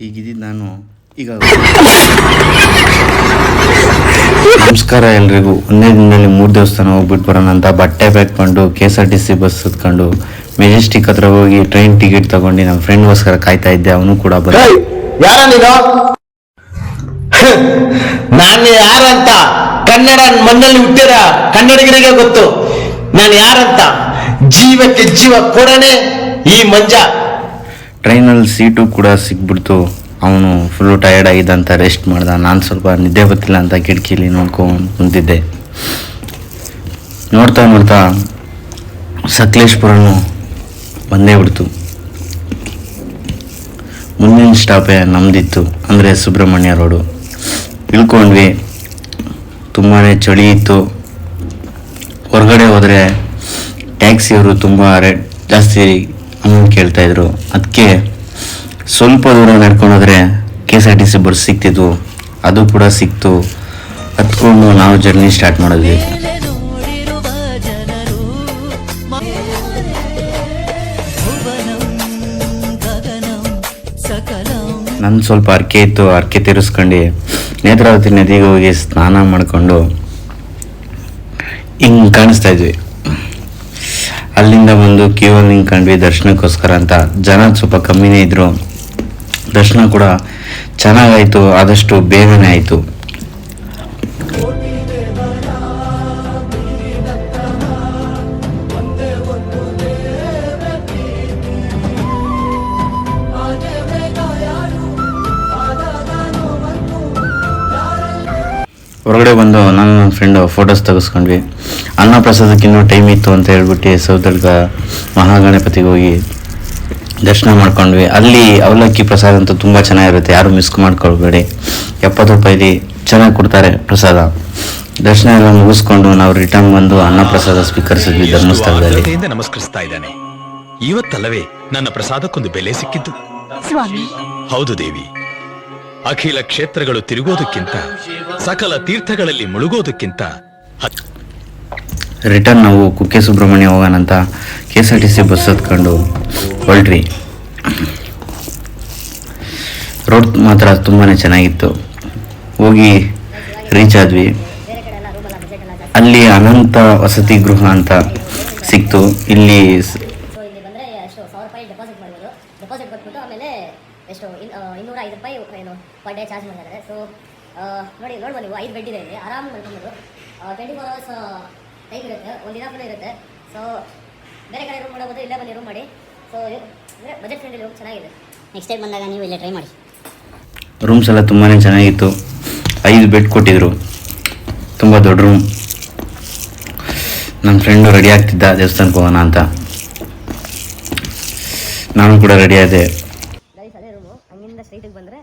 ಈಗಿದ್ದು ನಾನು ಈಗ ನಮಸ್ಕಾರ ಎಲ್ರಿಗೂ. ಒಂದೇ ದಿನದಲ್ಲಿ 3 ದೇವಸ್ಥಾನ ಹೋಗ್ಬಿಟ್ಟು ಬರೋಣ ಅಂತ ಬಟ್ಟೆ ಬೇಕಂಡು KSRTC ಬಸ್ ಹತ್ಕೊಂಡು ಮೆಜೆಸ್ಟಿಕ್ ಹತ್ರ ಹೋಗಿ ಟ್ರೈನ್ ಟಿಕೆಟ್ ತಗೊಂಡು ನಮ್ಮ ಫ್ರೆಂಡ್ಗೋಸ್ಕರ ಕಾಯ್ತಾ ಇದ್ದೆ. ಅವನು ಕೂಡ ಯಾರ ನೀನು? ನಾನು ಯಾರಂತ ಕನ್ನಡ ಮಣ್ಣಲ್ಲಿ ಹುಟ್ಟಿರ ಕನ್ನಡಿಗರಿಗೆ ಗೊತ್ತು ನಾನು ಯಾರಂತ. ಜೀವಕ್ಕೆ ಜೀವ ಕೊಡನೆ ಈ ಮಂಜ. ಟ್ರೈನಲ್ಲಿ ಸೀಟು ಕೂಡ ಸಿಕ್ಬಿಡ್ತು. ಅವನು ಫುಲ್ಲು ಟಯರ್ಡ್ ಆಗಿದ್ದಂತ ರೆಸ್ಟ್ ಮಾಡ್ದ. ನಾನು ಸ್ವಲ್ಪ ನಿದ್ದೆ ಗೊತ್ತಿಲ್ಲ ಅಂತ ಕಿಟಕಿಲಿ ನೋಡ್ಕೊಂಡು ಕುಂತಿದ್ದೆ. ನೋಡ್ತಾ ಸಕಲೇಶ್ಪುರನು ಬಂದೇ ಬಿಡ್ತು. ಮುಂದಿನ ಸ್ಟಾಪೇ ನಮ್ದಿತ್ತು, ಅಂದರೆ ಸುಬ್ರಹ್ಮಣ್ಯ ರೋಡು. ಇಳ್ಕೊಂಡ್ವಿ. ತುಂಬಾ ಚಳಿ ಇತ್ತು. ಹೊರಗಡೆ ಹೋದರೆ ಟ್ಯಾಕ್ಸಿಯವರು ತುಂಬ ರೇಟ್ ಜಾಸ್ತಿ ಅಮೌಂಟ್ ಕೇಳ್ತಾಯಿದ್ರು. ಅದಕ್ಕೆ ಸ್ವಲ್ಪ ದೂರ ನಡ್ಕೊಂಡೋದ್ರೆ KSRTC ಬಸ್ ಸಿಕ್ತಿತ್ತು. ಅದು ಕೂಡ ಸಿಕ್ತು. ಹತ್ಕೊಂಡು ನಾವು ಜರ್ನಿ ಸ್ಟಾರ್ಟ್ ಮಾಡಿದ್ವಿ. ನನ್ನ ಸ್ವಲ್ಪ ಅರ್ಕೆ ಇತ್ತು. ಅರ್ಕೆ ತೀರಿಸ್ಕೊಂಡು ನೇತ್ರಾವತಿ ನದಿಗೆ ಹೋಗಿ ಸ್ನಾನ ಮಾಡಿಕೊಂಡು ಹಿಂಗೆ ಕಾಣಿಸ್ತಾ ಇದ್ವಿ. ಅಲ್ಲಿಂದ ಬಂದು ಕ್ಯೂವಲ್ಲಿ ನಿಂತ್ಕೊಂಡ್ವಿ ದರ್ಶನಕ್ಕೋಸ್ಕರ ಅಂತ. ಜನ ಸ್ವಲ್ಪ ಕಮ್ಮಿನೇ ಇದ್ದರು. ದರ್ಶನ ಕೂಡ ಚೆನ್ನಾಗಾಯಿತು, ಆದಷ್ಟು ಬೇಗನೆ ಆಯಿತು. ಹೊರಗಡೆ ಬಂದು ನಾನು ನನ್ನ ಫ್ರೆಂಡು ಫೋಟೋಸ್ ತೆಗೆಸ್ಕೊಂಡ್ವಿ. ಅನ್ನ ಪ್ರಸಾದಕ್ಕೆ ಇನ್ನೂ ಟೈಮ್ ಇತ್ತು ಅಂತ ಹೇಳ್ಬಿಟ್ಟು ಸೌದರ್ಗ ಮಹಾಗಣಪತಿಗೆ ಹೋಗಿ ದರ್ಶನ ಮಾಡ್ಕೊಂಡ್ವಿ. ಅಲ್ಲಿ ಅವಲಕ್ಕಿ ಪ್ರಸಾದ ಅಂತೂ ತುಂಬ ಚೆನ್ನಾಗಿರುತ್ತೆ, ಯಾರು ಮಿಸ್ ಮಾಡ್ಕೊಳ್ಬೇಡಿ. 70 ರೂಪಾಯಿಲಿ ಚೆನ್ನಾಗಿ ಕೊಡ್ತಾರೆ ಪ್ರಸಾದ. ದರ್ಶನ ಎಲ್ಲ ಮುಗಿಸ್ಕೊಂಡು ನಾವು ರಿಟರ್ನ್ ಬಂದು ಅನ್ನ ಪ್ರಸಾದ ಸ್ವೀಕರಿಸಿದ್ವಿ ಧರ್ಮಸ್ಥಳದಲ್ಲಿ. ನಮಸ್ಕರಿಸ್ತಾ ಇದ್ದಾನೆ. ಇವತ್ತಲ್ಲವೇ ನನ್ನ ಪ್ರಸಾದಕ್ಕೊಂದು ಬೆಲೆ ಸಿಕ್ಕಿದ್ದು. ಹೌದು ದೇವಿ, ಅಖಿಲ ಕ್ಷೇತ್ರಗಳು ತಿರುಗೋದಕ್ಕಿಂತ ಸಕಲ ತೀರ್ಥಗಳಲ್ಲಿ ಮುಳುಗೋದಕ್ಕಿಂತ ರಿಟರ್ನ್ ನಾವು ಕುಕ್ಕೆ ಸುಬ್ರಹ್ಮಣ್ಯ ಹೋಗೋಣಂತ KSRTC ಬಸ್ ಹತ್ಕೊಂಡು ಹೊರಟ್ರಿ. ರೋಡ್ ಮಾತ್ರ ತುಂಬಾ ಚೆನ್ನಾಗಿತ್ತು. ಹೋಗಿ ರೀಚ್ ಆದ್ವಿ. ಅಲ್ಲಿ ಅನಂತ ವಸತಿ ಗೃಹ ಅಂತ ಸಿಕ್ತು. ಇಲ್ಲಿ ಎಷ್ಟು 205 ರೂಪಾಯಿ ಏನು ಪರ್ ಡೇ ಚಾರ್ಜ್ ಮಾಡಿದ್ದಾರೆ. ಸೊ ನೋಡ್ಬೋದು ನೀವು 5 ಬೆಡ್ ಇದೆ ಇಲ್ಲಿ, ಆರಾಮ್ ಮಾಡ್ಕೊಬೋದು. 24 hours ಟೈಮ್ ಇರುತ್ತೆ, ಒಂದಿನ ಫುಲ್ ಇರುತ್ತೆ. ಸೊ ಬೇರೆ ಕಡೆ ರೂಮ್ ಮಾಡ್ಬೋದು, ಇಲ್ಲೇ ಬಂದು ರೂಮ್ ಮಾಡಿ. ಸೊ ಬಜೆಟ್ ಫ್ರೆಂಡ್ಲಿ ರೂಮ್ ಚೆನ್ನಾಗಿದೆ. ನೆಕ್ಸ್ಟ್ ಟೈಮ್ ಬಂದಾಗ ನೀವು ಇಲ್ಲೇ ಟ್ರೈ ಮಾಡಿ. ರೂಮ್ಸ್ ಎಲ್ಲ ತುಂಬಾ ಚೆನ್ನಾಗಿತ್ತು. 5 ಬೆಡ್ ಕೊಟ್ಟಿದ್ರು, ತುಂಬ ದೊಡ್ಡ ರೂಮ್. ನಮ್ಮ ಫ್ರೆಂಡು ರೆಡಿ ಆಗ್ತಿದ್ದ ದೇವಸ್ಥಾನಕ್ಕೆ ಹೋಗೋಣ ಅಂತ. ನಾನು ಕೂಡ ರೆಡಿ ಆದೆ. ಅದೇ ರೂಮು. ಹಂಗಿಂದ ಸ್ಟ್ರೈಟಿಗೆ ಬಂದರೆ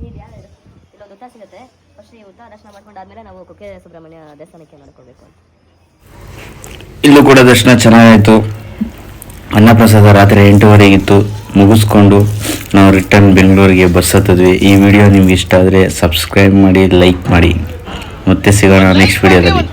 ಇಲ್ಲೊಂದು ಉತ್ತರ ಸಿಗುತ್ತೆ. ಫಸ್ಟ್ ಈ ಉತ್ತರ ದರ್ಶನ ಮಾಡ್ಕೊಂಡಾದ್ಮೇಲೆ ನಾವು ಕುಕ್ಕೆ ಸುಬ್ರಹ್ಮಣ್ಯ ದೇವಸ್ಥಾನಕ್ಕೆ ಮಾಡ್ಕೊಳ್ಬೇಕು ಅಂತ. ಇಲ್ಲೂ ಕೂಡ ದರ್ಶನ ಚೆನ್ನಾಗಾಯಿತು. ಅನ್ನಪ್ರಸಾದ ರಾತ್ರಿ 8:30 ಮುಗಿಸ್ಕೊಂಡು ನಾವು ರಿಟರ್ನ್ ಬೆಂಗಳೂರಿಗೆ ಬಸ್ ಹತ್ತಿದ್ವಿ. ಈ ವಿಡಿಯೋ ನಿಮ್ಗೆ ಇಷ್ಟ ಆದರೆ ಸಬ್ಸ್ಕ್ರೈಬ್ ಮಾಡಿ, ಲೈಕ್ ಮಾಡಿ. ಮತ್ತೆ ಸಿಗೋಣ ನೆಕ್ಸ್ಟ್ ವಿಡಿಯೋದಲ್ಲಿ.